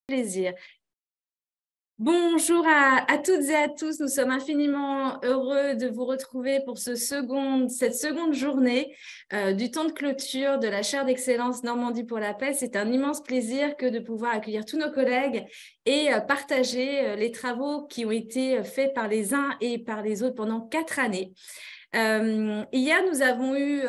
Plaisir. Bonjour à toutes et à tous. Nous sommes infiniment heureux de vous retrouver pour cette seconde journée du temps de clôture de la chaire d'excellence Normandie pour la paix. C'est un immense plaisir que de pouvoir accueillir tous nos collègues et partager les travaux qui ont été faits par les uns et par les autres pendant 4 années. Hier, nous avons eu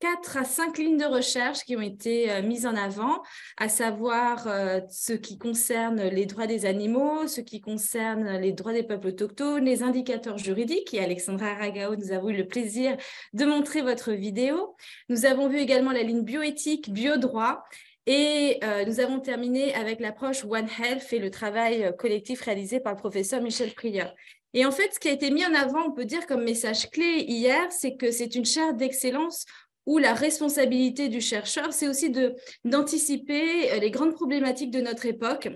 4 à 5 lignes de recherche qui ont été mises en avant, à savoir ce qui concerne les droits des animaux, ce qui concerne les droits des peuples autochtones, les indicateurs juridiques. Et Alexandra Aragao, nous avons eu le plaisir de montrer votre vidéo. Nous avons vu également la ligne bioéthique, biodroit. Et nous avons terminé avec l'approche One Health et le travail collectif réalisé par le professeur Michel Prieur. Et en fait, ce qui a été mis en avant, on peut dire comme message clé hier, c'est que c'est une chaire d'excellence où la responsabilité du chercheur, c'est aussi d'anticiper les grandes problématiques de notre époque,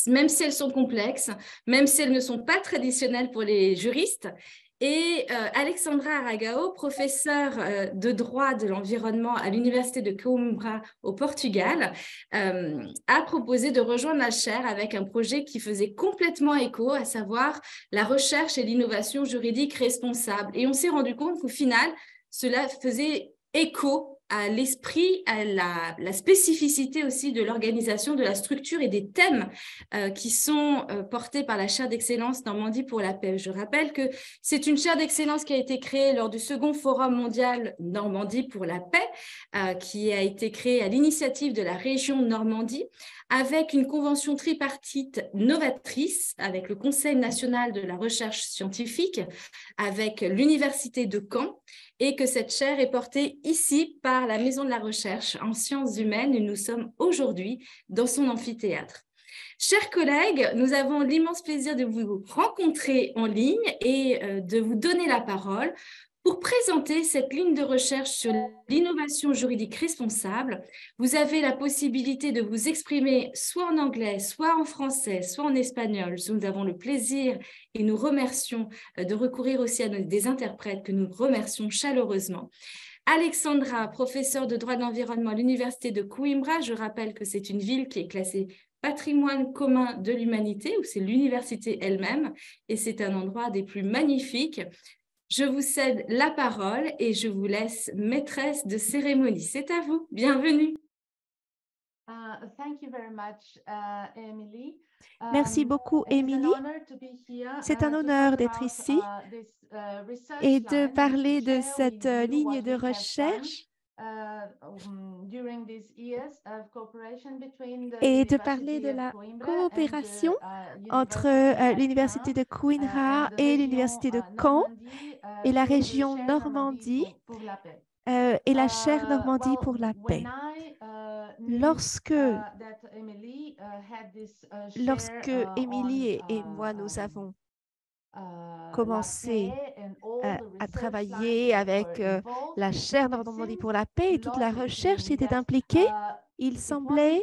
même si elles sont complexes, même si elles ne sont pas traditionnelles pour les juristes. Et Alexandra Aragao, professeure de droit de l'environnement à l'université de Coimbra au Portugal, a proposé de rejoindre la chaire avec un projet qui faisait complètement écho, à savoir la recherche et l'innovation juridique responsable. Et on s'est rendu compte qu'au final, cela faisait écho à l'esprit, à la spécificité aussi de l'organisation, de la structure et des thèmes qui sont portés par la chaire d'excellence Normandie pour la paix. Je rappelle que c'est une chaire d'excellence qui a été créée lors du second forum mondial Normandie pour la paix, qui a été créé à l'initiative de la région Normandie, avec une convention tripartite novatrice, avec le Conseil national de la recherche scientifique, avec l'Université de Caen, et que cette chaire est portée ici par la Maison de la Recherche en sciences humaines, et nous sommes aujourd'hui dans son amphithéâtre. Chers collègues, nous avons l'immense plaisir de vous rencontrer en ligne et de vous donner la parole pour présenter cette ligne de recherche sur l'innovation juridique responsable. Vous avez la possibilité de vous exprimer soit en anglais, soit en français, soit en espagnol. Nous avons le plaisir et nous remercions de recourir aussi à des interprètes que nous remercions chaleureusement. Alexandra, professeure de droit de l'environnement à l'université de Coimbra, je rappelle que c'est une ville qui est classée patrimoine commun de l'humanité, où c'est l'université elle-même, et c'est un endroit des plus magnifiques. Je vous cède la parole et je vous laisse maîtresse de cérémonie. C'est à vous. Bienvenue. Merci beaucoup, Émilie. C'est un honneur d'être ici et de parler de cette ligne de recherche et de parler de la coopération entre l'Université de Coimbra et l'Université de Caen et la région Normandie et la chaire Normandie pour la paix. Lorsque Émilie et moi, nous avons commencé à travailler avec la chaire Normandie pour la paix et toute la recherche qui était impliquée, il semblait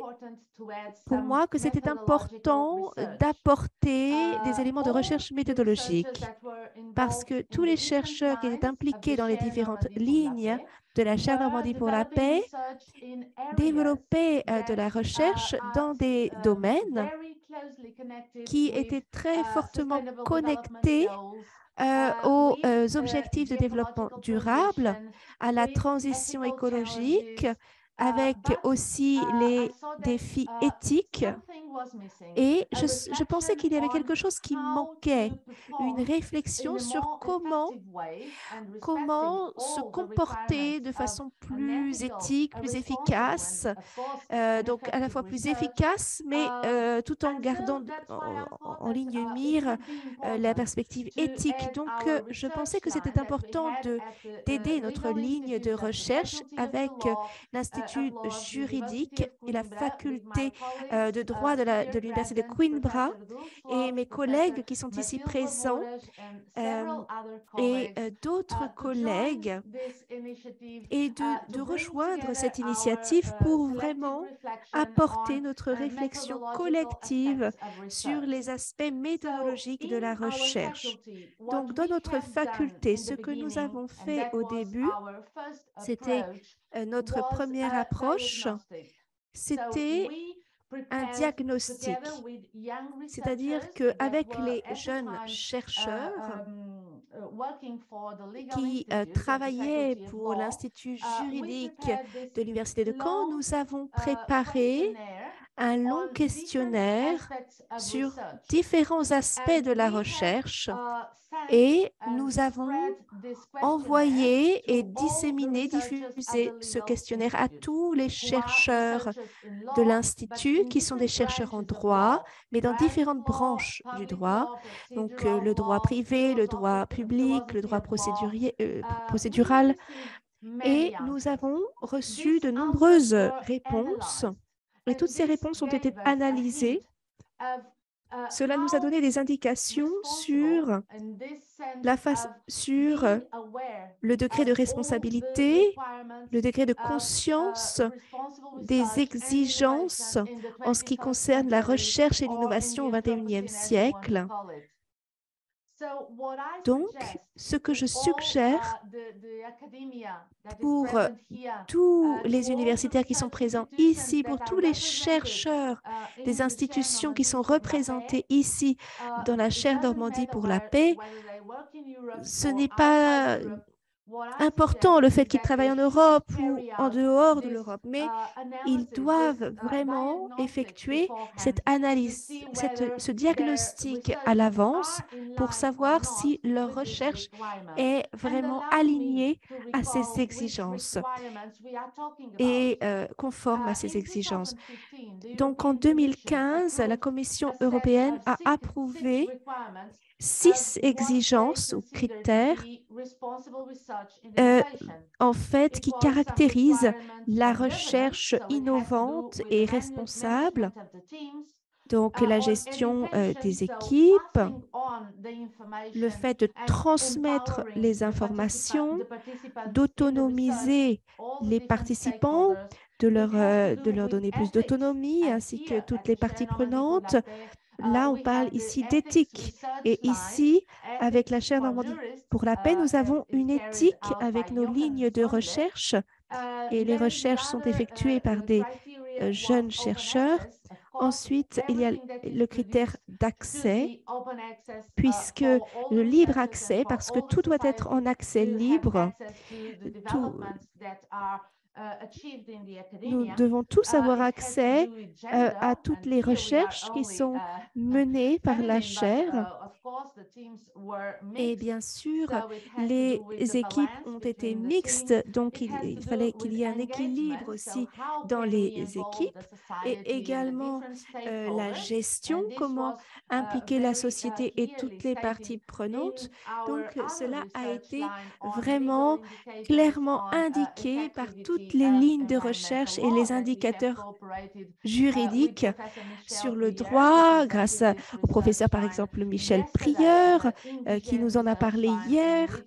pour moi que c'était important d'apporter des éléments de recherche méthodologique parce que tous les chercheurs qui étaient impliqués dans les différentes lignes de la chaire Normandie pour la paix développaient de la recherche dans des domaines qui étaient très fortement connectés aux objectifs de développement durable, à la transition écologique, avec aussi les défis éthiques. Et je pensais qu'il y avait quelque chose qui manquait, une réflexion sur comment se comporter de façon plus éthique, plus efficace, donc à la fois plus efficace, mais tout en gardant en ligne mire la perspective éthique. Donc, je pensais que c'était important d'aider notre ligne de recherche avec l'Institut juridique et la faculté de droit de l'Université de Coimbra et mes collègues qui sont ici présents et d'autres collègues et de rejoindre cette initiative pour vraiment apporter notre réflexion collective sur les aspects méthodologiques de la recherche. Donc, dans notre faculté, ce que nous avons fait au début, c'était notre première approche, c'était un diagnostic, c'est-à-dire qu'avec les jeunes chercheurs qui travaillaient pour l'Institut juridique de l'Université de Caen, nous avons préparé un long questionnaire sur différents aspects de la recherche et nous avons envoyé et disséminé, diffusé ce questionnaire à tous les chercheurs de l'Institut qui sont des chercheurs en droit, mais dans différentes branches du droit, donc le droit privé, le droit public, le droit procédural. Et nous avons reçu de nombreuses réponses et toutes ces réponses ont été analysées. Cela nous a donné des indications sur le degré de responsabilité, le degré de conscience des exigences en ce qui concerne la recherche et l'innovation au XXIe siècle. Donc, ce que je suggère pour tous les universitaires qui sont présents ici, pour tous les chercheurs des institutions qui sont représentés ici dans la chaire Normandie pour la paix, ce n'est pas important le fait qu'ils travaillent en Europe ou en dehors de l'Europe, mais ils doivent vraiment effectuer cette analyse, ce diagnostic à l'avance pour savoir si leur recherche est vraiment alignée à ces exigences et conforme à ces exigences. Donc, en 2015, la Commission européenne a approuvé 6 exigences ou critères en fait qui caractérisent la recherche innovante et responsable. Donc, la gestion des équipes, le fait de transmettre les informations, d'autonomiser les participants, de leur donner plus d'autonomie, ainsi que toutes les parties prenantes. Là, on parle ici d'éthique. Et ici, avec la chaire Normandie pour la paix, nous avons une éthique avec nos lignes de recherche. Et les recherches sont effectuées par des jeunes chercheurs. Ensuite, il y a le critère d'accès, puisque le libre accès, parce que tout doit être en accès libre. Nous devons tous avoir accès à toutes les recherches qui sont menées par la chaire. Et bien sûr, les équipes ont été mixtes, donc il fallait qu'il y ait un équilibre aussi dans les équipes et également la gestion, comment impliquer la société et toutes les parties prenantes. Donc, cela a été vraiment clairement indiqué par toutes les lignes de recherche et les indicateurs juridiques sur le droit, grâce au professeur, par exemple, Michel Prieur, qui nous en a parlé hier,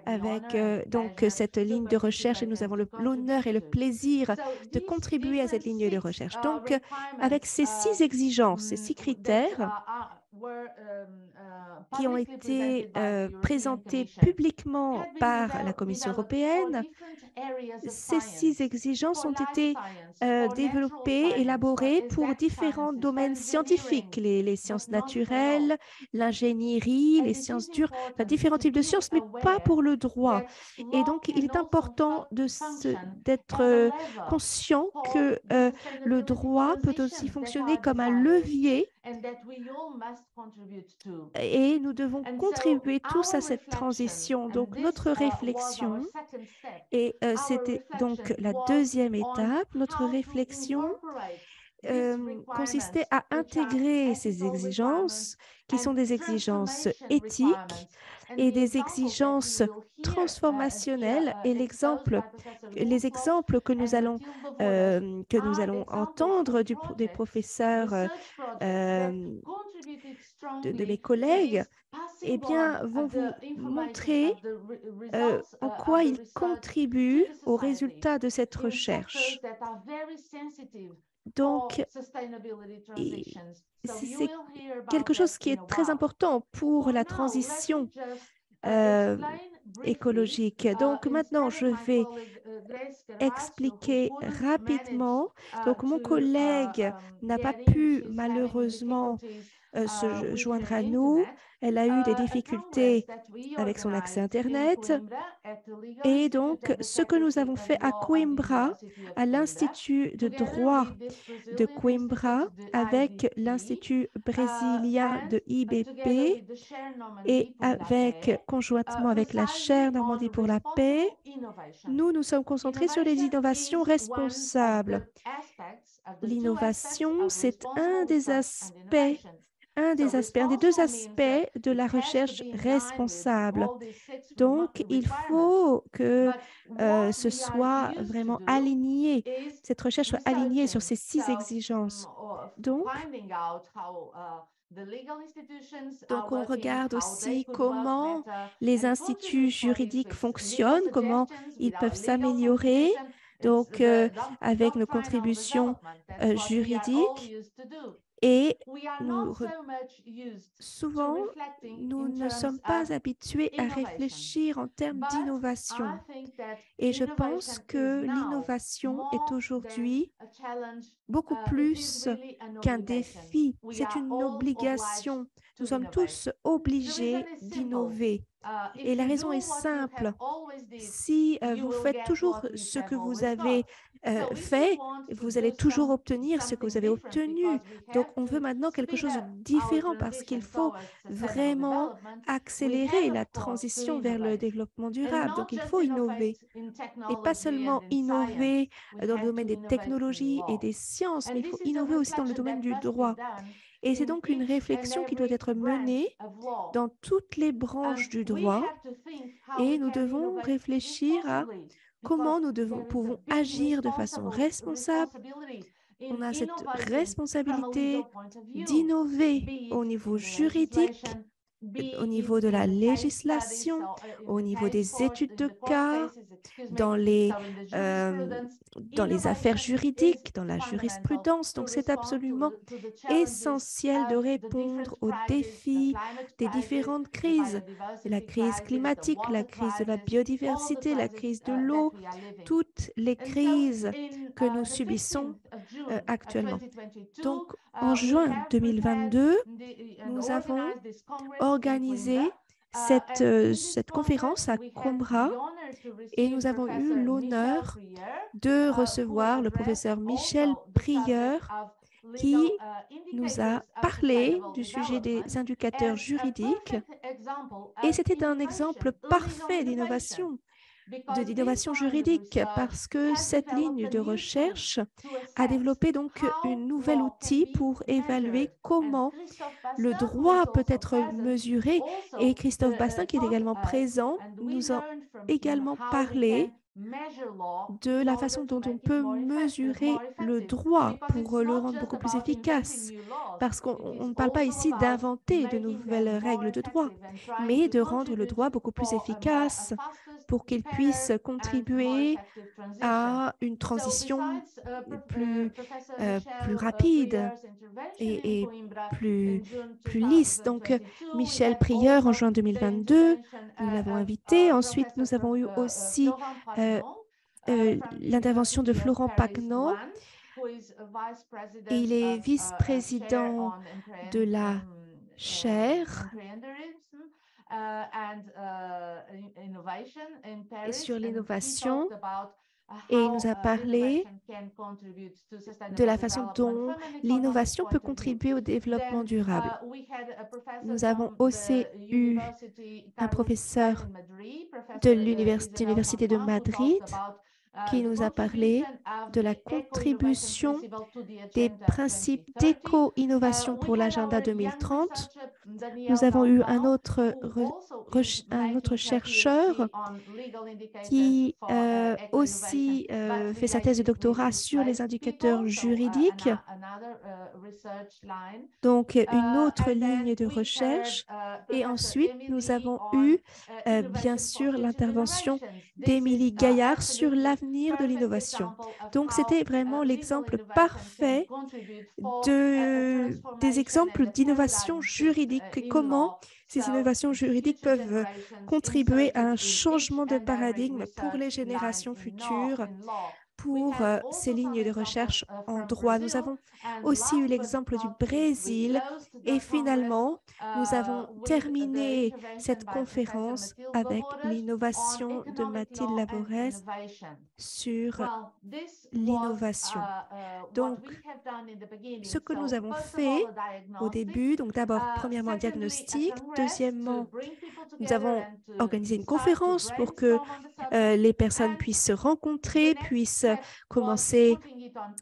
avec donc cette ligne de recherche, et nous avons l'honneur et le plaisir de contribuer à cette ligne de recherche. Donc, avec ces 6 exigences, ces 6 critères qui ont été présentés publiquement par la Commission européenne, ces 6 exigences ont été développées, élaborées pour différents domaines scientifiques, les sciences naturelles, l'ingénierie, les sciences dures, enfin, différents types de sciences, mais pas pour le droit. Et donc, il est important d'être conscient que le droit peut aussi fonctionner comme un levier et nous devons contribuer tous à cette transition. Donc, notre réflexion, et c'était donc la deuxième étape, notre réflexion consistait à intégrer ces exigences qui sont des exigences éthiques et des exigences transformationnelles. Et les exemples que nous allons entendre des professeurs de mes collègues, eh bien, vont vous montrer en quoi ils contribuent aux résultats de cette recherche. Donc, c'est quelque chose qui est très important pour la transition écologique. Donc maintenant, je vais expliquer rapidement. Donc mon collègue n'a pas pu malheureusement se joindre à nous. Elle a eu des difficultés avec son accès Internet. Et donc, ce que nous avons fait à Coimbra, à l'Institut de droit de Coimbra, avec l'Institut brésilien de IBP et conjointement avec la chaire Normandie pour la paix, nous nous sommes concentrés sur les innovations responsables. L'innovation, c'est un des deux aspects de la recherche responsable. Donc, il faut que ce soit vraiment aligné, cette recherche soit alignée sur ces 6 exigences. Donc, on regarde aussi comment les instituts juridiques fonctionnent, comment ils peuvent s'améliorer. Donc, avec nos contributions juridiques. Et souvent, nous ne sommes pas habitués à réfléchir en termes d'innovation. Et je pense que l'innovation est aujourd'hui beaucoup plus qu'un défi. C'est une obligation. Nous sommes tous obligés d'innover. Et la raison est simple. Si vous faites toujours ce que vous avez fait, vous allez toujours obtenir ce que vous avez obtenu. Donc, on veut maintenant quelque chose de différent parce qu'il faut vraiment accélérer la transition vers le développement durable. Donc, il faut innover. Et pas seulement innover dans le domaine des technologies et des sciences, mais il faut innover aussi dans le domaine du droit. Et c'est donc une réflexion qui doit être menée dans toutes les branches du droit et nous devons réfléchir à comment nous pouvons agir de façon responsable. On a cette responsabilité d'innover au niveau juridique, au niveau de la législation, au niveau des études de cas, dans les affaires juridiques, dans la jurisprudence. Donc, c'est absolument essentiel de répondre aux défis des différentes crises, la crise climatique, la crise de la biodiversité, la crise de l'eau, toutes les crises que nous subissons actuellement. Donc, en juin 2022, nous avons organisé cette conférence à Coimbra et nous avons eu l'honneur de recevoir le professeur Michel Prieur qui nous a parlé du sujet des indicateurs juridiques et c'était un exemple parfait d'innovation juridique parce que cette ligne de recherche a développé donc un nouvel outil pour évaluer comment le droit peut être mesuré. Et Christophe Bastin, qui est également présent, nous a également parlé de la façon dont on peut mesurer le droit pour le rendre beaucoup plus efficace. Parce qu'on ne parle pas ici d'inventer de nouvelles règles de droit, mais de rendre le droit beaucoup plus efficace pour qu'il puisse contribuer à une transition plus rapide et plus lisse. Donc, Michel Prieur, en juin 2022, nous l'avons invité. Ensuite, nous avons eu aussi l'intervention de Florent Pagnon. Et il est vice-président de la chaire et sur l'innovation. Et il nous a parlé de la façon dont l'innovation peut contribuer au développement durable. Nous avons aussi eu un professeur de l'Université de Madrid qui nous a parlé de la contribution des principes d'éco-innovation pour l'agenda 2030. Nous avons eu un autre chercheur qui aussi fait sa thèse de doctorat sur les indicateurs juridiques. Donc, une autre ligne de recherche. Et ensuite, nous avons eu, bien sûr, l'intervention d'Émilie Gaillard sur l'avenir de l'innovation. Donc, c'était vraiment l'exemple parfait des exemples d'innovation juridique et comment ces innovations juridiques peuvent contribuer à un changement de paradigme pour les générations futures, pour ces lignes de recherche en droit. Nous avons aussi eu l'exemple du Brésil et finalement, nous avons terminé cette conférence avec l'innovation de Mathilde Laborès sur l'innovation. Donc, ce que nous avons fait au début, donc d'abord, premièrement, un diagnostic. Deuxièmement, nous avons organisé une conférence pour que les personnes puissent se rencontrer, puissent commencer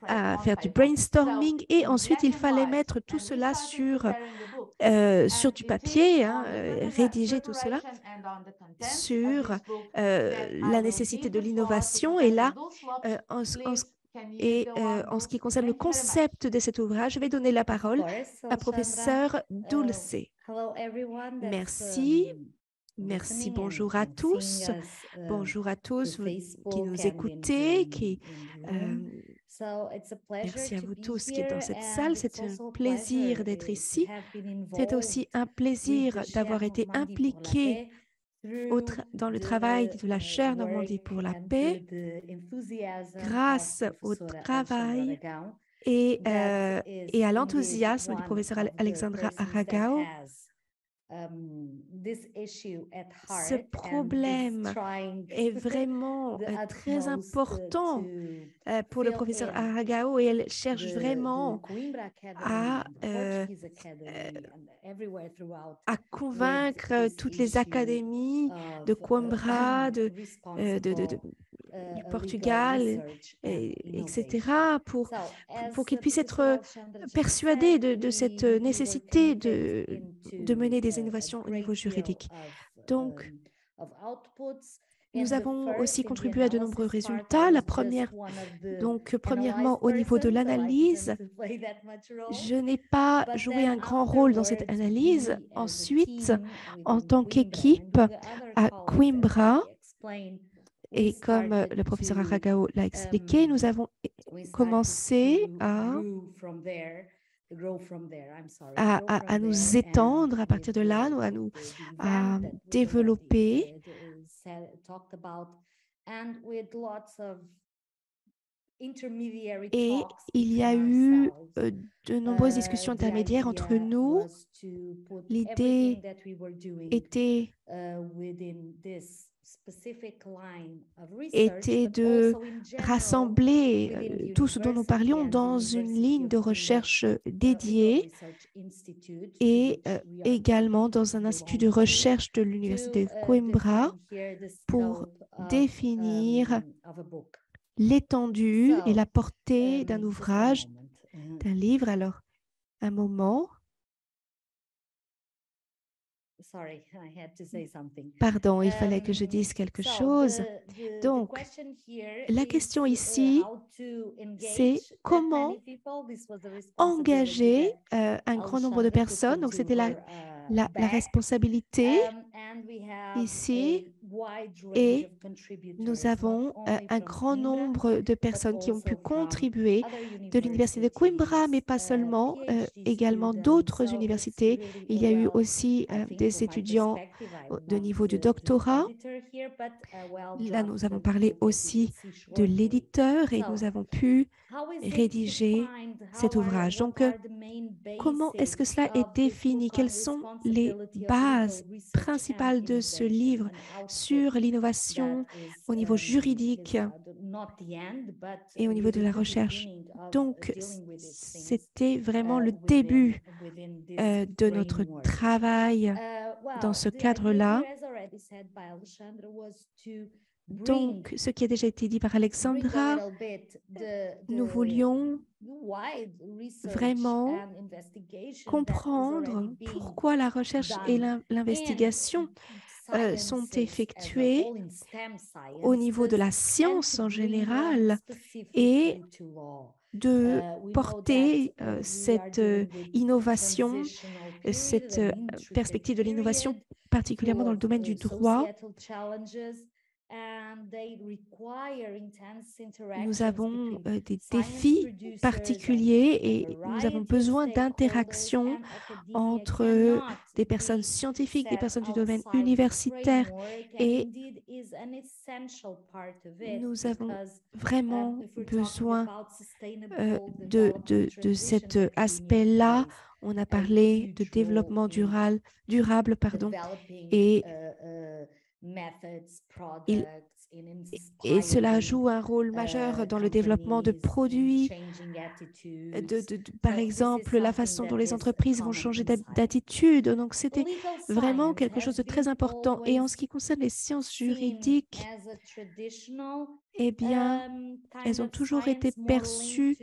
à faire du brainstorming et ensuite, il fallait mettre tout cela sur du papier, rédiger tout cela sur la nécessité de l'innovation. Et là, en ce qui concerne le concept de cet ouvrage, je vais donner la parole à professeur Dulce. Merci. Merci, bonjour à tous. Bonjour à tous qui nous écoutez, merci à vous tous qui êtes dans cette salle. C'est un plaisir d'être ici. C'est aussi un plaisir d'avoir été impliqué dans le travail de la chaire Normandie pour la paix grâce au travail et à l'enthousiasme du professeur Alexandra Aragão. Ce problème est vraiment très important pour le professeur Aragão et elle cherche vraiment à convaincre toutes les académies de Coimbra, du Portugal, etc., pour qu'ils puissent être persuadés de cette nécessité de mener des innovations au niveau juridique. Donc, nous avons aussi contribué à de nombreux résultats. Premièrement, au niveau de l'analyse, je n'ai pas joué un grand rôle dans cette analyse. Ensuite, en tant qu'équipe à Coimbra, et comme le professeur Aragão l'a expliqué, nous avons commencé à nous étendre à partir de là, à développer. Et il y a eu de nombreuses discussions intermédiaires entre nous. L'idée était de rassembler tout ce dont nous parlions dans une ligne de recherche dédiée et également dans un institut de recherche de l'Université de Coimbra pour définir l'étendue et la portée d'un ouvrage, d'un livre. Alors, un moment. Pardon, il fallait que je dise quelque chose. Donc, la question ici, c'est comment engager un grand nombre de personnes. Donc, c'était la responsabilité ici. Et nous avons un grand nombre de personnes qui ont pu contribuer de l'Université de Coimbra, mais pas seulement, également d'autres universités. Il y a eu aussi des étudiants de niveau de doctorat. Là, nous avons parlé aussi de l'éditeur et nous avons pu rédiger cet ouvrage. Donc, comment est-ce que cela est défini? Quelles sont les bases principales de ce livre sur l'innovation au niveau juridique et au niveau de la recherche? Donc, c'était vraiment le début de notre travail dans ce cadre-là. Donc, ce qui a déjà été dit par Alexandra, nous voulions vraiment comprendre pourquoi la recherche et l'investigation sont effectuées au niveau de la science en général et de porter cette innovation, cette perspective de l'innovation, particulièrement dans le domaine du droit, Nous avons des défis particuliers et nous avons besoin d'interaction entre des personnes scientifiques, des personnes du domaine universitaire et nous avons vraiment besoin de cet aspect-là. On a parlé de développement durable, pardon, et cela joue un rôle majeur dans le développement de produits, par exemple, la façon dont les entreprises vont changer d'attitude. Donc, c'était vraiment quelque chose de très important. Et en ce qui concerne les sciences juridiques, eh bien, elles ont toujours été perçues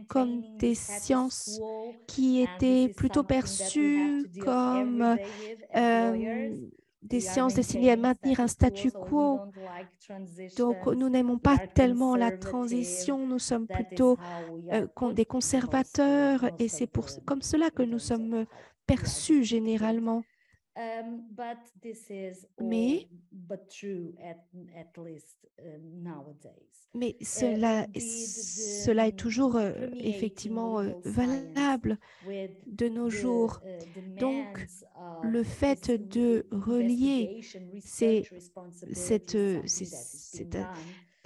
comme des sciences qui étaient plutôt perçues comme des sciences destinées à maintenir un statu quo. Donc, nous n'aimons pas tellement la transition, nous sommes plutôt des conservateurs et c'est comme cela que nous sommes perçus généralement. Mais cela est toujours effectivement valable de nos jours. Donc, le fait de relier cette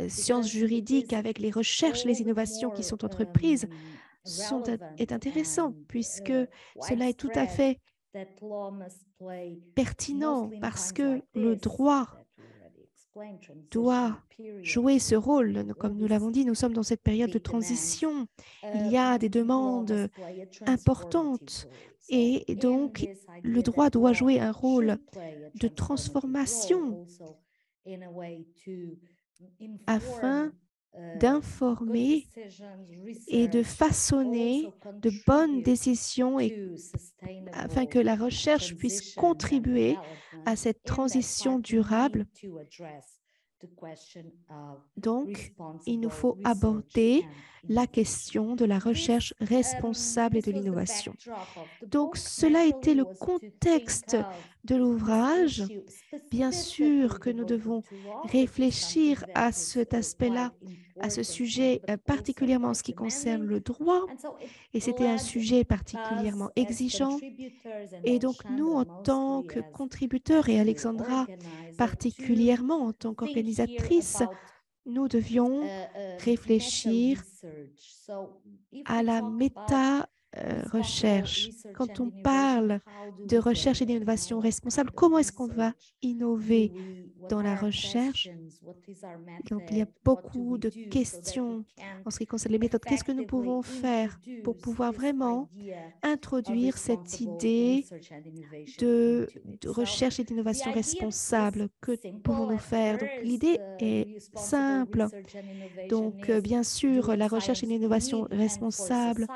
science juridique avec les recherches, les innovations qui sont entreprises est intéressant puisque cela est tout à fait pertinent parce que le droit doit jouer ce rôle. Comme nous l'avons dit, nous sommes dans cette période de transition. Il y a des demandes importantes et donc le droit doit jouer un rôle de transformation afin d'informer et de façonner de bonnes décisions et afin que la recherche puisse contribuer à cette transition durable. Donc, il nous faut aborder la question de la recherche responsable et de l'innovation. Donc, cela était le contexte de l'ouvrage. Bien sûr que nous devons réfléchir à cet aspect-là, à ce sujet particulièrement en ce qui concerne le droit, et c'était un sujet particulièrement exigeant. Et donc, nous, en tant que contributeurs, et Alexandra particulièrement en tant qu'organisatrice, nous devions réfléchir à la méta-recherche. Quand on parle de recherche et d'innovation responsable, comment est-ce qu'on va innover dans la recherche? Donc, il y a beaucoup de questions en ce qui concerne les méthodes. Qu'est-ce que nous pouvons faire pour pouvoir vraiment introduire cette idée de recherche et d'innovation responsable? Que pouvons-nous faire? Donc, l'idée est simple. Donc, bien sûr, la recherche et l'innovation responsable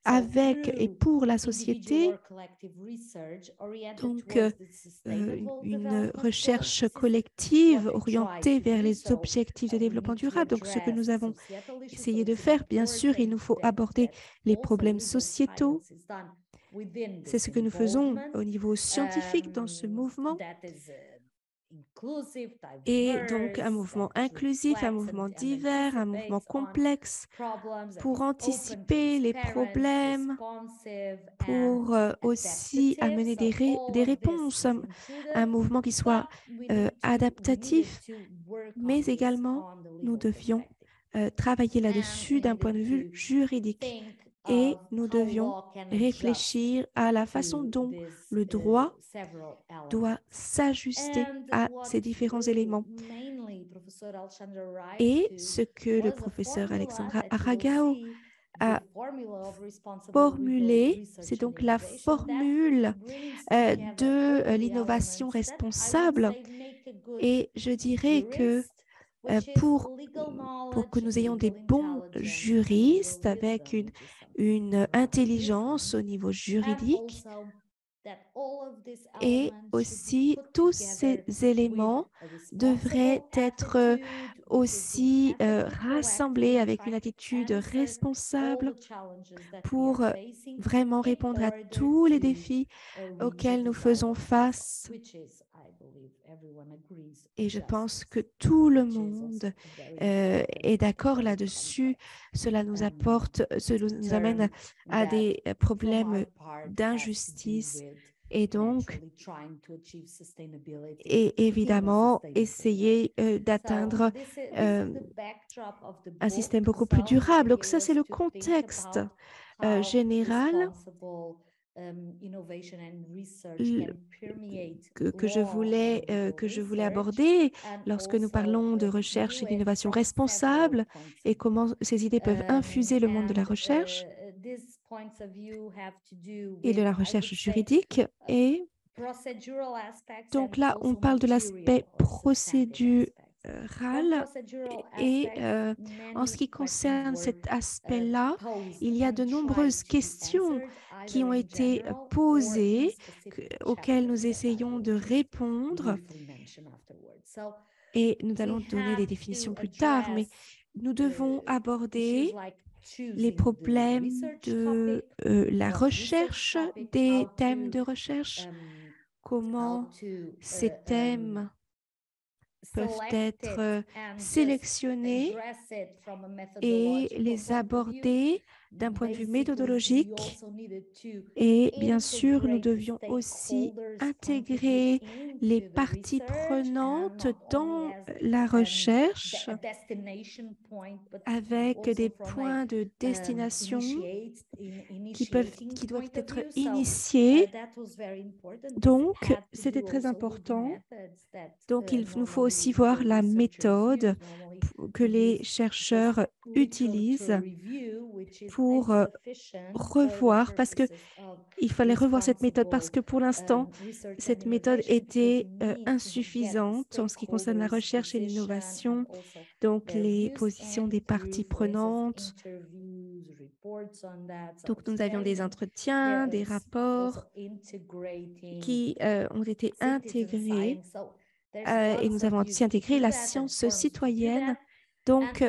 avec et pour la société. Donc, une recherche collective orientée vers les objectifs de développement durable. Donc, ce que nous avons essayé de faire, bien sûr, il nous faut aborder les problèmes sociétaux. C'est ce que nous faisons au niveau scientifique dans ce mouvement. Et donc, un mouvement inclusif, un mouvement divers, un mouvement complexe pour anticiper les problèmes, pour aussi amener des réponses, un mouvement qui soit adaptatif, mais également, nous devions travailler là-dessus d'un point de vue juridique. Et nous devions réfléchir à la façon dont le droit doit s'ajuster à ces différents éléments. Et ce que le professeur Alexandra Aragao a formulé, c'est donc la formule de l'innovation responsable. Et je dirais que pour que nous ayons des bons juristes avec une intelligence au niveau juridique, et aussi tous ces éléments devraient être aussi rassemblés avec une attitude responsable pour vraiment répondre à tous les défis auxquels nous faisons face Et je pense que tout le monde est d'accord là-dessus. Cela nous amène à des problèmes d'injustice et donc, et évidemment, essayer d'atteindre un système beaucoup plus durable. Donc ça, c'est le contexte général que je voulais aborder lorsque nous parlons de recherche et d'innovation responsable et comment ces idées peuvent infuser le monde de la recherche et de la recherche juridique. Et donc là, on parle de l'aspect procédural et en ce qui concerne cet aspect-là, il y a de nombreuses questions qui ont été posées auxquelles nous essayons de répondre et nous allons donner des définitions plus tard, mais nous devons aborder les problèmes de la recherche, des thèmes de recherche, comment ces thèmes peuvent être sélectionnés et les aborder d'un point de vue méthodologique. Et bien sûr, nous devions aussi intégrer les parties prenantes dans la recherche avec des points de destination qui doivent être initiés. Donc, c'était très important. Donc, il nous faut aussi voir la méthode que les chercheurs utilisent pour revoir, parce qu'il fallait revoir cette méthode, parce que pour l'instant, cette méthode était insuffisante en ce qui concerne la recherche et l'innovation, donc les positions des parties prenantes. Donc, nous avions des entretiens, des rapports qui ont été intégrés et nous avons aussi intégré la science citoyenne. Donc,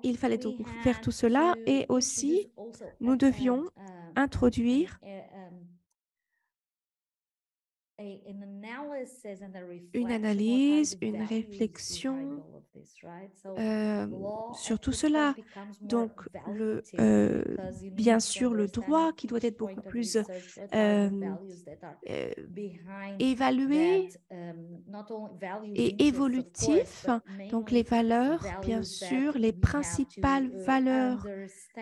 il fallait donc faire tout cela et aussi, nous devions introduire une analyse, une réflexion sur tout cela. Donc, bien sûr, le droit qui doit être beaucoup plus évalué et évolutif. Donc, les valeurs, bien sûr, les principales valeurs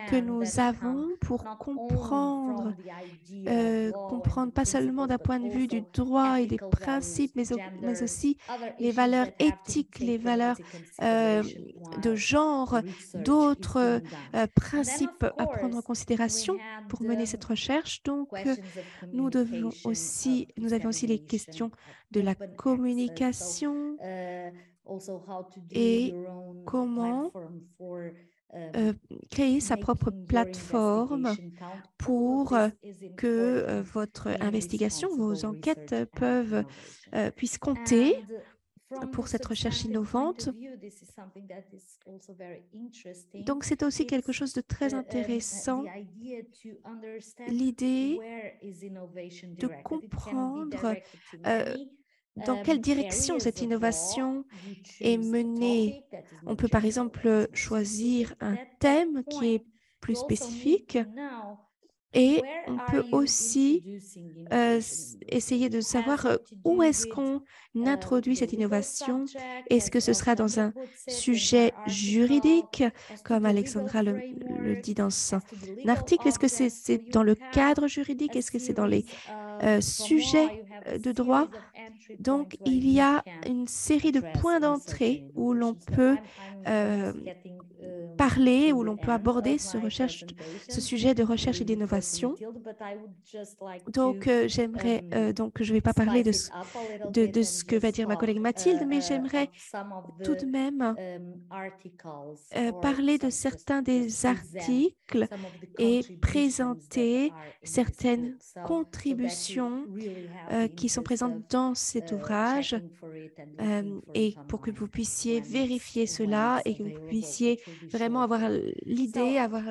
que nous avons pour comprendre pas seulement d'un point de vue du droit et des principes, mais aussi les valeurs éthiques, les valeurs de genre, d'autres principes à prendre en considération pour mener cette recherche. Donc, nous avions aussi les questions de la communication et comment créer sa propre plateforme pour que votre investigation, vos enquêtes puissent compter pour cette recherche innovante. Donc, c'est aussi quelque chose de très intéressant, l'idée de comprendre dans quelle direction cette innovation est menée. On peut par exemple choisir un thème qui est plus spécifique et on peut aussi essayer de savoir où est-ce qu'on introduit cette innovation. Est-ce que ce sera dans un sujet juridique, comme Alexandra le dit dans son article? Est-ce que c'est dans le cadre juridique? Est-ce que c'est dans les sujets de droit? Donc, il y a une série de points d'entrée où l'on peut parler, où l'on peut aborder ce sujet de recherche et d'innovation. Donc, j'aimerais, donc je ne vais pas parler de ce que va dire ma collègue Mathilde, mais j'aimerais tout de même parler de certains des articles et présenter certaines contributions qui sont présentes dans cet ouvrage et pour que vous puissiez vérifier cela et que vous puissiez vraiment vraiment avoir l'idée, avoir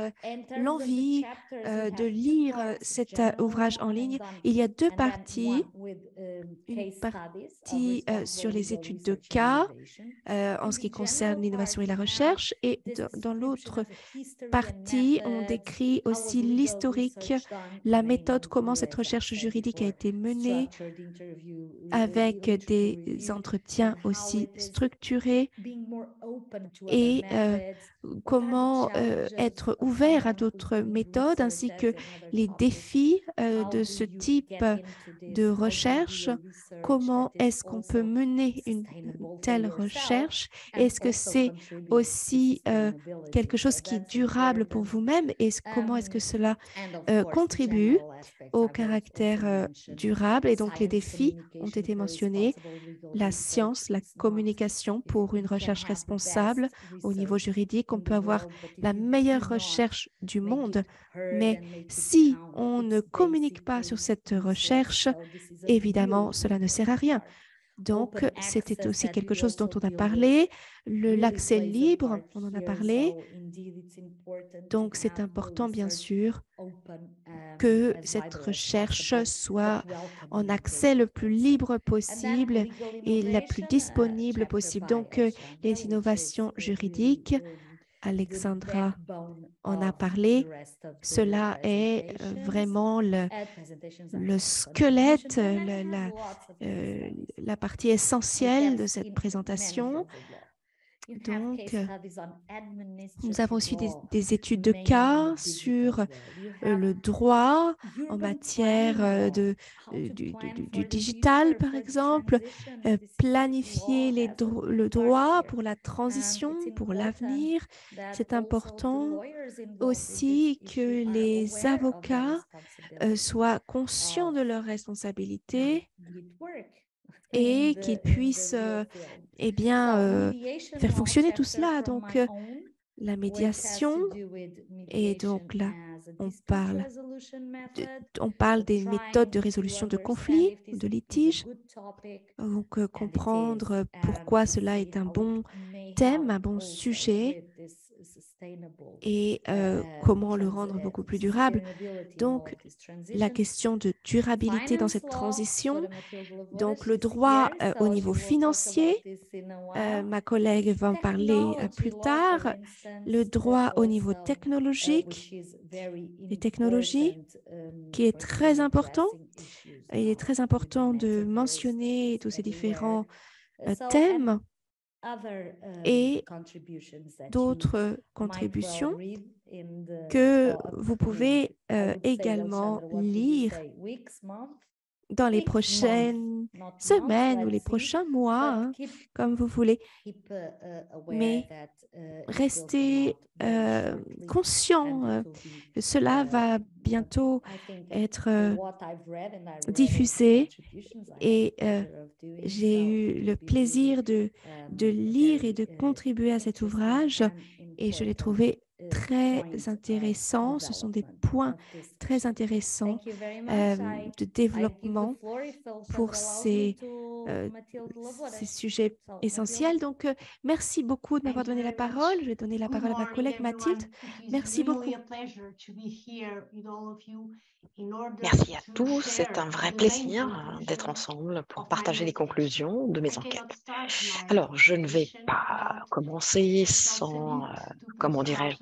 l'envie de lire cet ouvrage en ligne. Il y a deux parties. Une partie sur les études de cas en ce qui concerne l'innovation et la recherche, et dans l'autre partie, on décrit aussi l'historique, la méthode, comment cette recherche juridique a été menée, avec des entretiens aussi structurés, et comment être ouvert à d'autres méthodes, ainsi que les défis de ce type de recherche. Comment est-ce qu'on peut mener une telle recherche? Est-ce que c'est aussi quelque chose qui est durable pour vous-même? Et comment est-ce que cela contribue au caractère durable? Et donc, les défis ont été mentionnés: la science, la communication pour une recherche responsable au niveau juridique. On peut avoir la meilleure recherche du monde, mais si on ne communique pas sur cette recherche, évidemment, cela ne sert à rien. Donc, c'était aussi quelque chose dont on a parlé. L'accès libre, on en a parlé. Donc, c'est important, bien sûr, que cette recherche soit en accès le plus libre possible et la plus disponible possible. Donc, les innovations juridiques, Alexandra en a parlé. Cela est vraiment le squelette, la partie essentielle de cette présentation. Donc, nous avons aussi des études de cas sur le droit en matière du digital, par exemple, planifier le droit pour la transition, pour l'avenir. C'est important aussi que les avocats soient conscients de leurs responsabilités et qu'ils puissent eh bien, faire fonctionner tout cela. Donc, la médiation, et donc là, on parle des méthodes de résolution de conflits, de litiges. Donc, comprendre pourquoi cela est un bon thème, un bon sujet, et comment le rendre beaucoup plus durable. Donc, la question de durabilité dans cette transition. Donc, le droit au niveau financier, ma collègue va en parler plus tard. Le droit au niveau technologique, les technologies, qui est très important. Il est très important de mentionner tous ces différents thèmes et d'autres contributions que vous pouvez également lire dans les prochaines semaines ou les prochains mois, hein, comme vous voulez. Mais restez conscient que cela va bientôt être diffusé, et j'ai eu le plaisir de lire et de contribuer à cet ouvrage, et je l'ai trouvé très intéressant. Ce sont des points très intéressants de développement pour ces sujets essentiels. Donc, merci beaucoup de m'avoir donné la parole. Je vais donner la parole à ma collègue Mathilde. Merci beaucoup. Merci à tous. C'est un vrai plaisir d'être ensemble pour partager les conclusions de mes enquêtes. Alors, je ne vais pas commencer sans, comment dirais-je,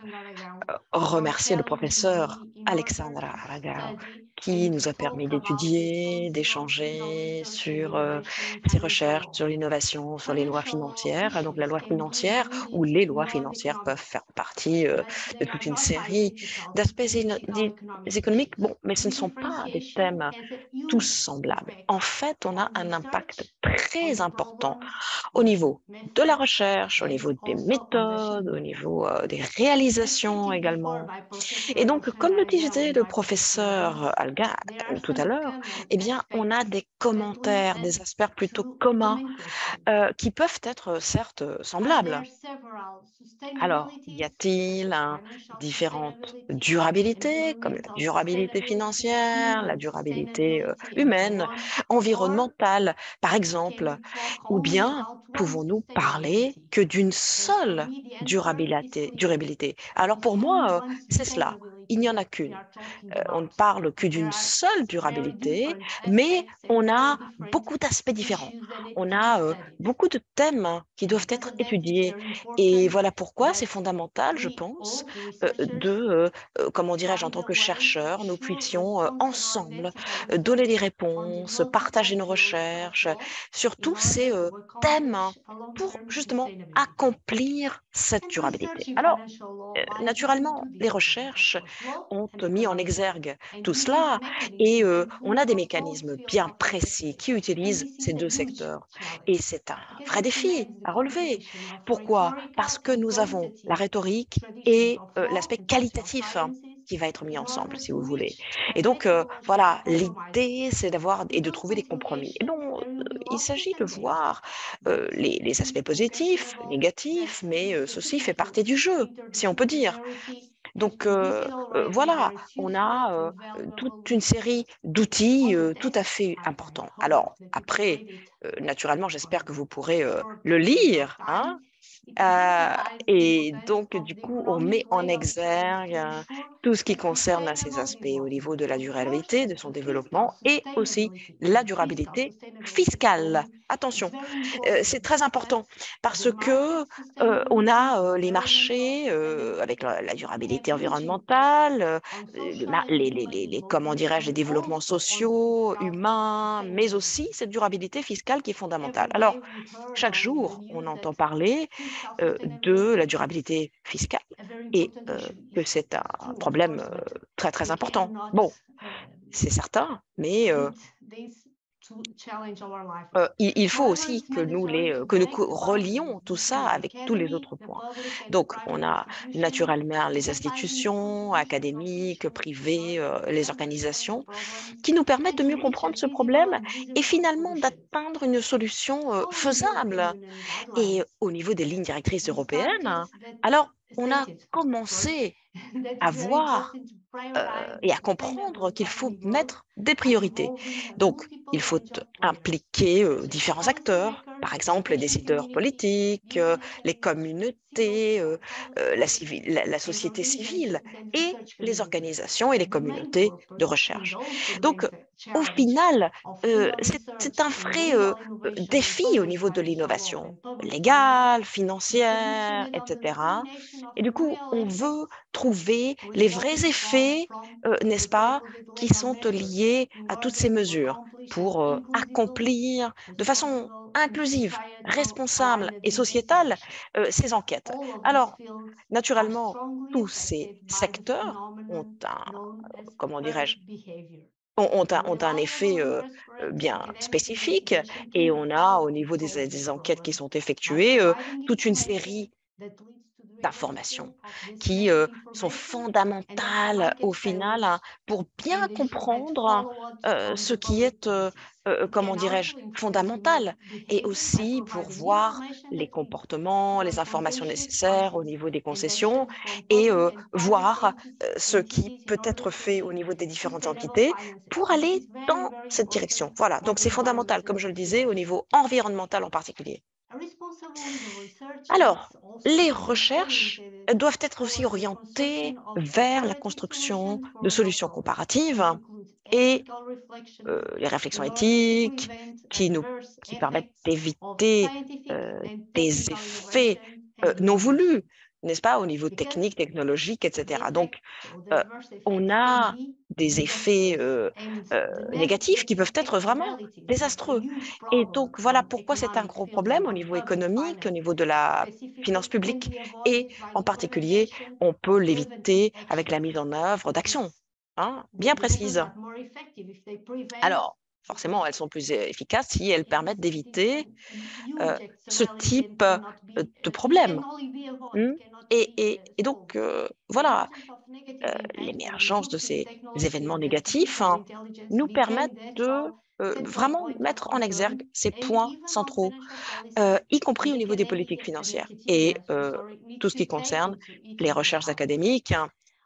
remercier le professeur Alexandra Aragao, qui nous a permis d'étudier, d'échanger sur ses recherches, sur l'innovation, sur les lois financières. Donc, la loi financière ou les lois financières peuvent faire partie de toute une série d'aspects économiques, bon, mais ce ne sont pas des thèmes tous semblables. En fait, on a un impact très important au niveau de la recherche, au niveau des méthodes, au niveau des réalisations également. Et donc, comme le disait le professeur tout à l'heure, eh bien, on a des commentaires, des aspects plutôt communs qui peuvent être certes semblables. Alors, y a-t-il différentes durabilités, comme la durabilité financière, la durabilité humaine, environnementale, par exemple, ou bien pouvons-nous parler que d'une seule durabilité? Alors pour moi, c'est cela. Il n'y en a qu'une. On ne parle que d'une seule durabilité, mais on a beaucoup d'aspects différents. On a beaucoup de thèmes qui doivent être étudiés. Et voilà pourquoi c'est fondamental, je pense, comment dirais-je, en tant que chercheurs, nous puissions ensemble donner des réponses, partager nos recherches sur tous ces thèmes pour justement accomplir cette durabilité. Alors, naturellement, les recherches ont mis en exergue tout cela et on a des mécanismes bien précis qui utilisent ces deux secteurs. Et c'est un vrai défi à relever. Pourquoi? Parce que nous avons la rhétorique et l'aspect qualitatif qui va être mis ensemble, si vous voulez. Et donc, voilà, l'idée, c'est d'avoir et de trouver des compromis. Et donc, il s'agit de voir les aspects positifs, négatifs, mais ceci fait partie du jeu, si on peut dire. Donc, voilà, on a toute une série d'outils tout à fait importants. Alors, après, naturellement, j'espère que vous pourrez le lire, hein, euh, et donc, du coup, on met en exergue tout ce qui concerne ces aspects au niveau de la durabilité, de son développement et aussi la durabilité fiscale. Attention, c'est très important parce que on a les marchés avec la durabilité environnementale, comment dirais-je, les développements sociaux, humains, mais aussi cette durabilité fiscale qui est fondamentale. Alors, chaque jour, on entend parler de la durabilité fiscale et que c'est un problème très, très important. Bon, c'est certain, mais il faut aussi que que nous relions tout ça avec tous les autres points. Donc, on a naturellement les institutions académiques, privées, les organisations qui nous permettent de mieux comprendre ce problème et finalement d'atteindre une solution faisable. Et au niveau des lignes directrices européennes, alors on a commencé à voir et à comprendre qu'il faut mettre des priorités. Donc, il faut impliquer différents acteurs, par exemple les décideurs politiques, les communautés, la société civile et les organisations et les communautés de recherche. Donc, au final, c'est un vrai défi au niveau de l'innovation légale, financière, etc. Et du coup, on veut trouver les vrais effets, n'est-ce pas, qui sont liés à toutes ces mesures pour accomplir de façon inclusive, responsable et sociétale ces enquêtes. Alors, naturellement, tous ces secteurs ont comment dirais-je, ont un effet bien spécifique et on a au niveau des enquêtes qui sont effectuées toute une série d'informations qui sont fondamentales au final pour bien comprendre ce qui est, comment dirais-je, fondamental et aussi pour voir les comportements, les informations nécessaires au niveau des concessions et voir ce qui peut être fait au niveau des différentes entités pour aller dans cette direction. Voilà, donc c'est fondamental, comme je le disais, au niveau environnemental en particulier. Alors, les recherches doivent être aussi orientées vers la construction de solutions comparatives et les réflexions éthiques qui permettent d'éviter des effets non voulus, n'est-ce pas, au niveau technique, technologique, etc. Donc, on a des effets négatifs qui peuvent être vraiment désastreux. Et donc, voilà pourquoi c'est un gros problème au niveau économique, au niveau de la finance publique. Et en particulier, on peut l'éviter avec la mise en œuvre d'actions bien précises. Alors, forcément, elles sont plus efficaces si elles permettent d'éviter ce type de problème. Et donc, voilà, l'émergence de ces événements négatifs nous permettent de vraiment mettre en exergue ces points centraux, y compris au niveau des politiques financières et tout ce qui concerne les recherches académiques,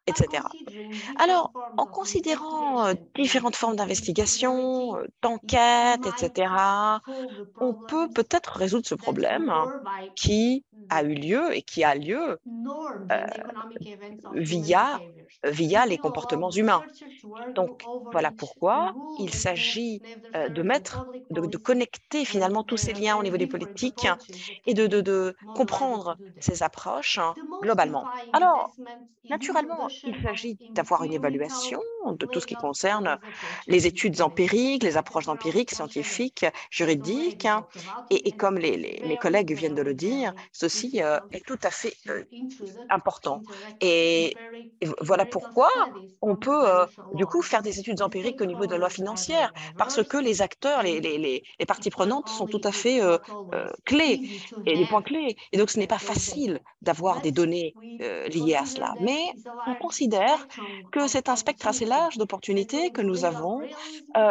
etc. Alors, en considérant différentes formes d'investigation, d'enquête, etc., on peut peut-être résoudre ce problème qui a eu lieu et qui a lieu via les comportements humains. Donc, voilà pourquoi il s'agit de connecter finalement tous ces liens au niveau des politiques et de comprendre ces approches globalement. Alors, naturellement, il s'agit d'avoir une évaluation de tout ce qui concerne les études empiriques, les approches empiriques, scientifiques, juridiques, et comme mes collègues viennent de le dire, ceci est tout à fait important. Et voilà pourquoi on peut du coup faire des études empiriques au niveau de la loi financière, parce que les acteurs, les parties prenantes sont tout à fait clés, et des points clés. Et donc, ce n'est pas facile d'avoir des données liées à cela. Mais on considère que c'est un spectre assez large d'opportunités que nous avons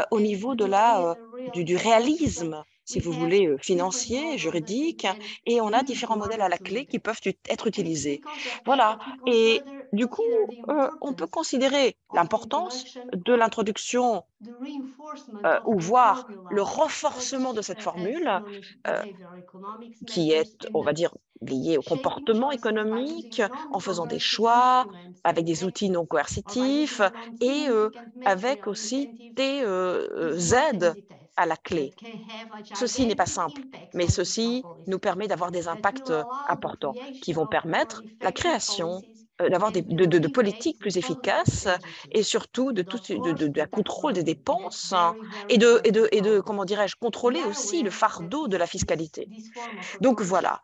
au niveau du réalisme, si vous voulez, financier, juridique, et on a différents modèles à la clé qui peuvent être utilisés. Voilà. Et du coup, on peut considérer l'importance de l'introduction ou voir le renforcement de cette formule euh, qui est, on va dire, liée au comportement économique en faisant des choix avec des outils non coercitifs et avec aussi des aides à la clé. Ceci n'est pas simple, mais ceci nous permet d'avoir des impacts importants qui vont permettre la création d'avoir de politiques plus efficaces et surtout de contrôle des dépenses comment dirais-je, contrôler aussi le fardeau de la fiscalité. Donc voilà,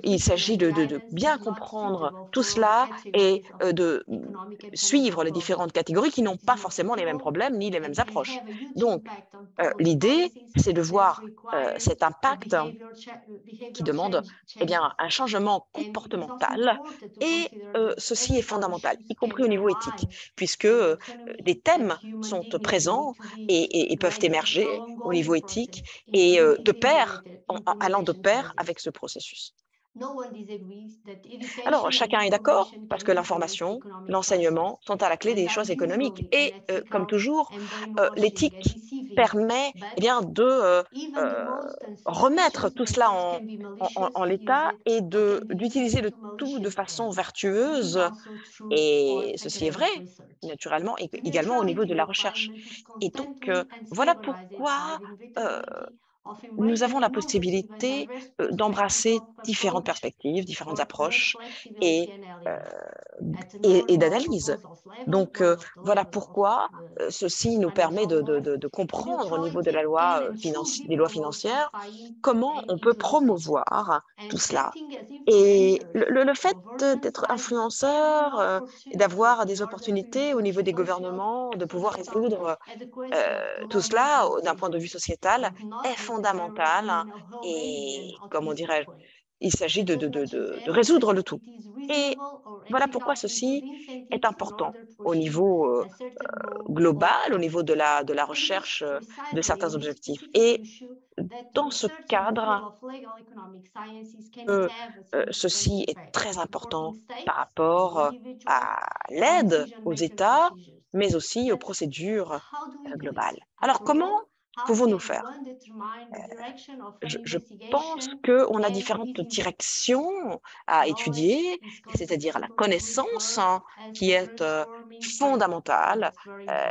il s'agit de bien comprendre tout cela et de suivre les différentes catégories qui n'ont pas forcément les mêmes problèmes ni les mêmes approches. Donc, l'idée, c'est de voir cet impact qui demande eh bien, un changement comportemental et ceci est fondamental, y compris au niveau éthique, puisque des thèmes sont présents et peuvent émerger au niveau éthique et allant de pair avec ce processus. Alors, chacun est d'accord parce que l'information, l'enseignement sont à la clé des choses économiques. Et comme toujours, l'éthique permet eh bien, de remettre tout cela en l'état et d'utiliser le tout de façon vertueuse. Et ceci est vrai, naturellement, et également au niveau de la recherche. Et donc, voilà pourquoi nous avons la possibilité d'embrasser différentes perspectives, différentes approches et, euh, et d'analyse. Donc, voilà pourquoi ceci nous permet de comprendre au niveau de la loi, des lois financières comment on peut promouvoir tout cela. Et le fait d'être influenceur et d'avoir des opportunités au niveau des gouvernements, de pouvoir résoudre tout cela, d'un point de vue sociétal, est fondamental. Et, comment dirais-je, il s'agit de résoudre le tout. Et voilà pourquoi ceci est important au niveau global, au niveau de la recherche de certains objectifs. Et dans ce cadre, ceci est très important par rapport à l'aide aux États, mais aussi aux procédures globales. Alors, comment pouvons-nous faire? Je pense qu'on a différentes directions à étudier, c'est-à-dire la connaissance qui est fondamentale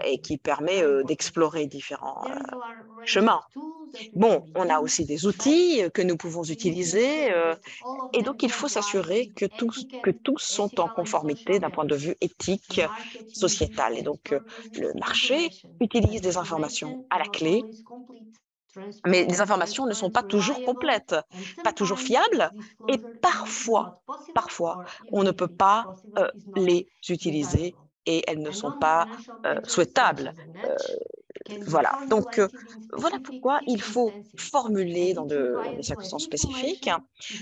et qui permet d'explorer différents chemins. Bon, on a aussi des outils que nous pouvons utiliser et donc il faut s'assurer que tous sont en conformité d'un point de vue éthique, sociétal. Et donc le marché utilise des informations à la clé, mais les informations ne sont pas toujours complètes, pas toujours fiables, et parfois, on ne peut pas les utiliser et elles ne sont pas souhaitables. Voilà, donc voilà pourquoi il faut formuler dans des circonstances spécifiques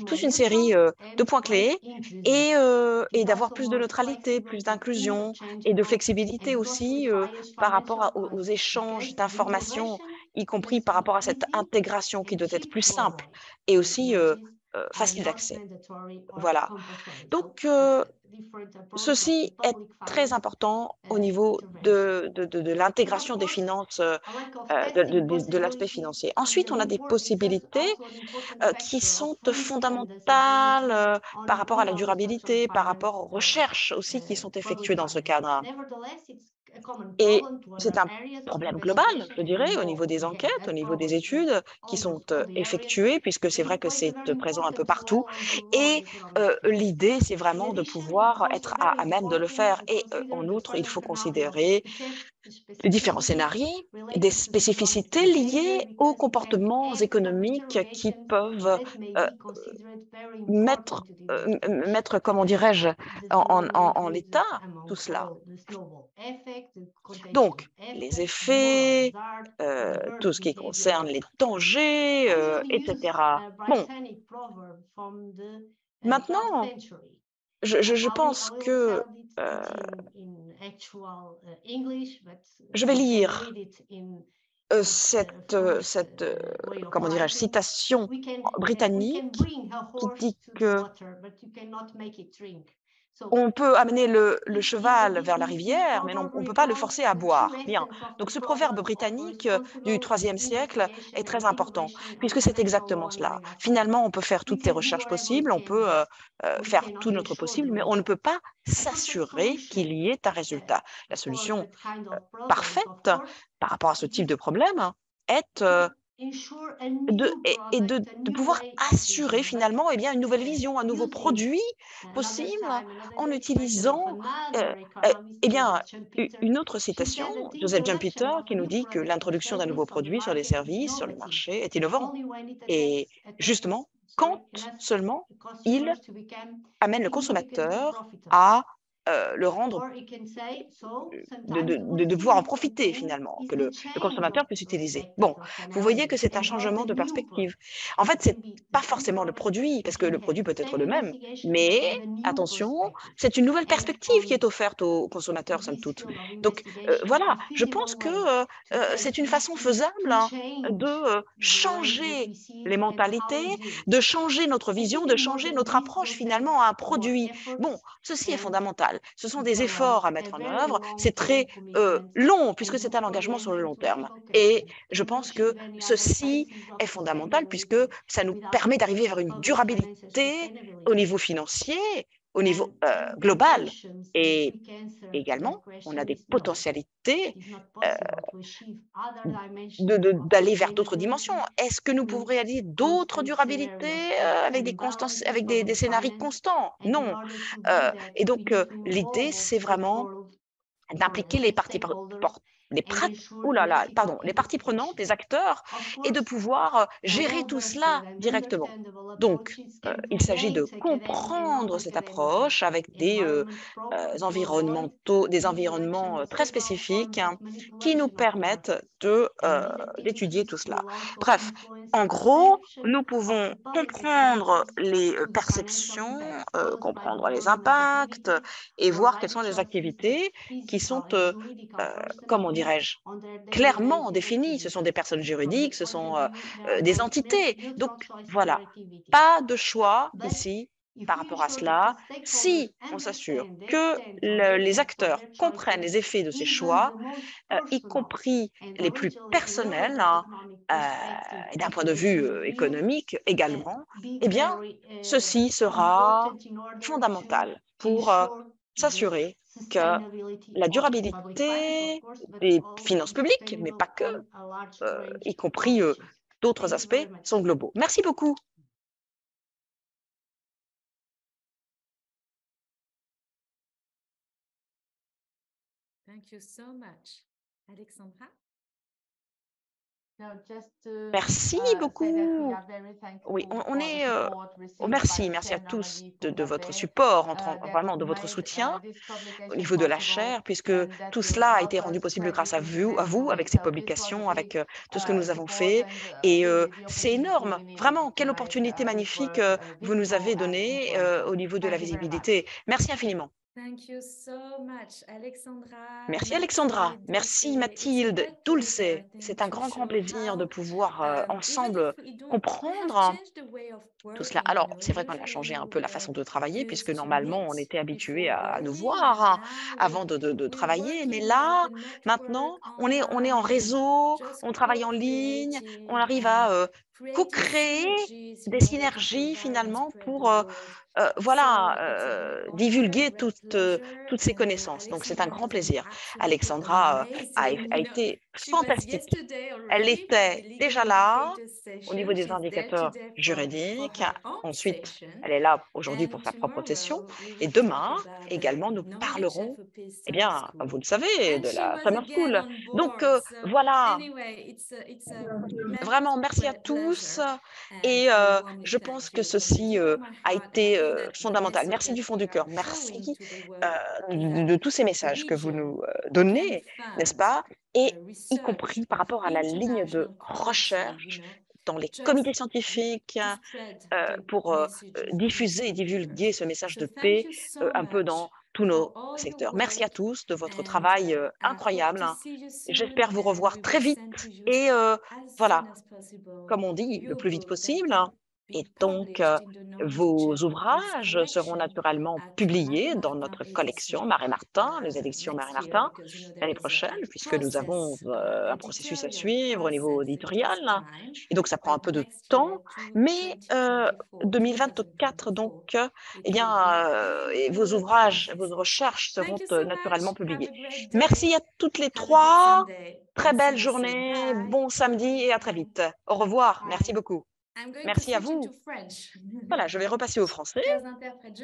toute une série de points clés et d'avoir plus de neutralité, plus d'inclusion et de flexibilité aussi par rapport aux échanges d'informations, y compris par rapport à cette intégration qui doit être plus simple et aussi facile d'accès. Voilà. Donc, ceci est très important au niveau de l'intégration des finances, de l'aspect financier. Ensuite, on a des possibilités qui sont fondamentales par rapport à la durabilité, par rapport aux recherches aussi qui sont effectuées dans ce cadre. Et c'est un problème global, je dirais, au niveau des enquêtes, au niveau des études qui sont effectuées, puisque c'est vrai que c'est présent un peu partout. Et l'idée, c'est vraiment de pouvoir être à même de le faire. Et en outre, il faut considérer les différents scénarios, des spécificités liées aux comportements économiques qui peuvent mettre, comment dirais-je, en l'état tout cela. Donc, les effets, tout ce qui concerne les dangers, etc. Bon, maintenant, je pense que je vais lire comment dirais-je, citation britannique qui dit que on peut amener le cheval vers la rivière, mais on ne peut pas le forcer à boire. Bien. Donc, ce proverbe britannique du IIIe siècle est très important, puisque c'est exactement cela. Finalement, on peut faire toutes les recherches possibles, on peut faire tout notre possible, mais on ne peut pas s'assurer qu'il y ait un résultat. La solution parfaite par rapport à ce type de problème est de pouvoir assurer finalement une nouvelle vision, un nouveau produit possible en utilisant une autre citation, Joseph Jumpeter, qui nous dit que l'introduction d'un nouveau produit sur les services, sur le marché, est innovant. Et justement, quand seulement il amène le consommateur à le rendre de pouvoir en profiter finalement, que le consommateur puisse utiliser. Bon, vous voyez que c'est un changement de perspective. En fait, c'est pas forcément le produit, parce que le produit peut être le même, mais attention, c'est une nouvelle perspective qui est offerte aux consommateurs, somme toute. Donc voilà, je pense que c'est une façon faisable de changer les mentalités, de changer notre vision, de changer notre approche finalement à un produit. Bon, ceci est fondamental. Ce sont des efforts à mettre en œuvre. C'est très long puisque c'est un engagement sur le long terme. Et je pense que ceci est fondamental puisque ça nous permet d'arriver vers une durabilité au niveau financier, au niveau global. Et également, on a des potentialités d'aller vers d'autres dimensions. Est-ce que nous pouvons réaliser d'autres durabilités avec des constances, avec des scénarios constants? Non. Et donc, l'idée, c'est vraiment d'impliquer les parties prenantes, les acteurs, et de pouvoir gérer tout cela directement. Donc, il s'agit de comprendre cette approche avec des environnements très spécifiques qui nous permettent d'étudier tout cela. Bref, en gros, nous pouvons comprendre les perceptions, comprendre les impacts et voir quelles sont les activités qui sont, comment dirais-je, clairement définies. Ce sont des personnes juridiques, ce sont des entités. Donc, voilà, pas de choix ici par rapport à cela. Si on s'assure que les acteurs comprennent les effets de ces choix, y compris les plus personnels, et d'un point de vue économique également, eh bien, ceci sera fondamental pour s'assurer que la durabilité des finances publiques, mais pas que, y compris d'autres aspects, sont globaux. Merci beaucoup. Thank you so much. Alexandra? Merci beaucoup. Oui, on est. Merci à tous de votre support, vraiment de votre soutien au niveau de la chaire, puisque tout cela a été rendu possible grâce à vous, avec ces publications, avec tout ce que nous avons fait. Et c'est énorme, vraiment, quelle opportunité magnifique vous nous avez donnée au niveau de la visibilité. Merci infiniment. Thank you so much, Alexandra. Merci Alexandra, merci Mathilde, Dulce. C'est un To grand show plaisir de how, pouvoir even if ensemble we have comprendre changed the way of tout cela. working, Alors, c'est vrai qu'on a usually changé un we peu la were façon de travailler, puisque used to normalement, on meet était habitué before à nous working, voir and now avant de we're travailler. Mais working like là, a network maintenant, on est en online and réseau, just on travaille en ligne, on co-creating arrive and à creating co-créer synergies des in order to synergies provide and finalement spread the pour word. voilà, So it's a great honor, divulguer great pleasure, toutes ces and connaissances. Donc, c'est un Alexandra grand has been plaisir. absolutely Alexandra amazing. a été She was fantastique. yesterday Elle already for the était legal déjà là indicators au session. niveau des She's there indicateurs today for juridiques. her own Ensuite, session. elle est là aujourd'hui pour And sa propre session. tomorrow, we Et will talk demain, about également, nous Normandy parlerons, HFOP eh Summer bien, vous School. le savez, And de she la was Summer again School. on Donc, board. So voilà, anyway, it's a vraiment, immense merci à tous. pleasure. And Et I warmly je pense thank que you from the ceci deep of my a heart. And I été hope that the fondamental. message Merci that du fond we du are cœur. showing Merci to the world is de that tous ces messages que vous religion nous can donnez, n'est-ce fund pas? Et y research compris par of rapport à la ligne de international quality, recherche dans les just comités scientifiques to spread the pour message of peace diffuser et in the divulguer universe. ce message So de thank paix you so un peu much dans tous for nos all your secteurs. Merci à work, tous de votre and travail I hope incroyable. to see you soon, J'espère vous and revoir we très will send vite to you et as voilà, soon as possible comme on dit, le your plus vite book that possible. can Et be donc, published in the Normandy vos HFOP's ouvrages seront collection naturellement at publiés dans Marie-Martin notre collection Éditions Marais-Martin, les éditions next year, Marais-Martin, because there l'année is a prochaine, puisque nous avons process, un processus à editorial suivre au niveau process. It éditorial. takes time, Et donc, ça prend un but peu de next year, temps. Mais 2024, donc, 2024, eh it will be bien, et vos annual ouvrages, vos processes. recherches seront Thank you so naturellement much. Have publiées. a great Merci day. à toutes les Have a good trois. Sunday, Très and see belle you soon. journée, Bye. bon samedi et à très vite. Au revoir. Merci beaucoup. I'm going to Merci à switch into vous. French. Voilà, je vais repasser au français. Chers interprètes,